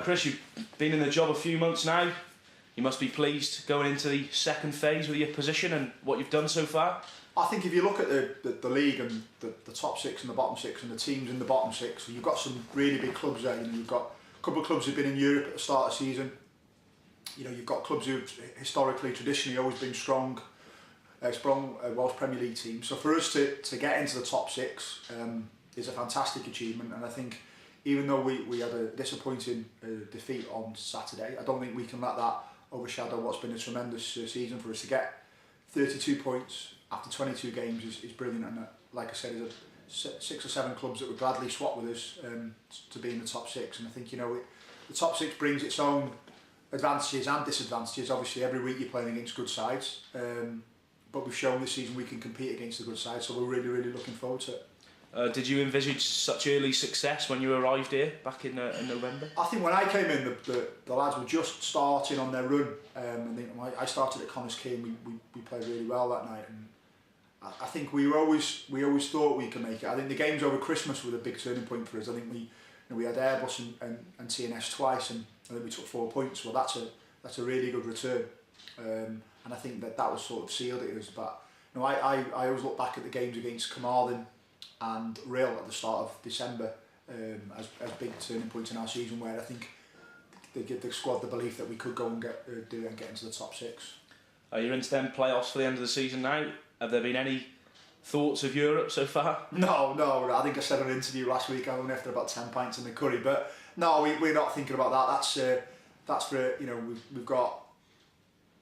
Chris, you've been in the job a few months now. You must be pleased going into the second phase with your position and what you've done so far. I think if you look at the league and the top six and the bottom six and the teams in the bottom six, you've got some really big clubs there. You know, you've got a couple of clubs who've been in Europe at the start of the season. You know, you've got clubs who've historically, traditionally always been strong Welsh Premier League teams. So for us to get into the top six is a fantastic achievement, and I think even though we had a disappointing defeat on Saturday, I don't think we can let that overshadow what's been a tremendous season for us. To get 32 points after 22 games is brilliant, and like I said, there's 6 or 7 clubs that would gladly swap with us to be in the top six. And I think, you know, the top six brings its own advantages and disadvantages. Obviously every week you're playing against good sides, but we've shown this season we can compete against the good sides, so we're really looking forward to it. Did you envisage such early success when you arrived here back in November? I think when I came in, the lads were just starting on their run. I started at Connors Key, and we played really well that night. And I think we always thought we could make it. I think the games over Christmas were the big turning point for us. I think we had Airbus and TNS twice, and I think we took 4 points. Well, that's a really good return, and I think that was sort of sealed it. But you know, I always look back at the games against Carmarthen and Real at the start of December as big turning points in our season, where I think they give the squad the belief that we could go and get into the top six. You're into them playoffs for the end of the season now. Have there been any thoughts of Europe so far? No. I think I said in an interview last week I only after about 10 pints in the curry, but no, we're not thinking about that. That's for, you know, we've got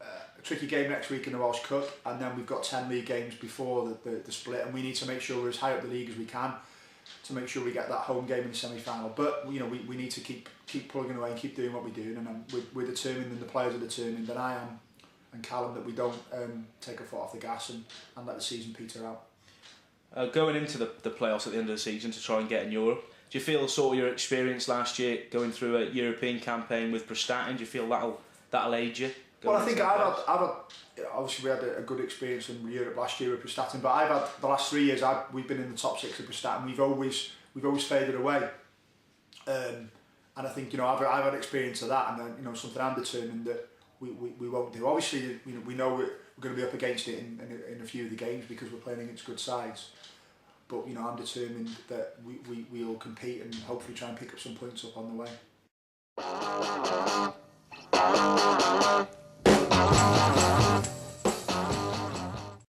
a tricky game next week in the Welsh Cup, and then we've got 10 league games before the split, and we need to make sure we're as high up the league as we can to make sure we get that home game in the semi-final. But you know, we need to keep plugging away and keep doing what we're doing, and we're determined, and the players are determined, and I am, and Callum, that we don't take a foot off the gas and let the season peter out. Going into the playoffs at the end of the season to try and get in Europe, do you feel sort of your experience last year going through a European campaign with Prestatyn, do you feel that'll aid you? Well, I think I've had obviously we had a good experience in Europe last year with Prestatyn, but I've had the last 3 years we've been in the top six of Prestatyn. We've always faded away, and I think, you know, I've had experience of that, and then, you know, something I'm determined that we won't do. Obviously, you know, we know we're going to be up against it in a few of the games because we're playing against good sides. But you know, I'm determined that we'll compete and hopefully try and pick up some points up on the way.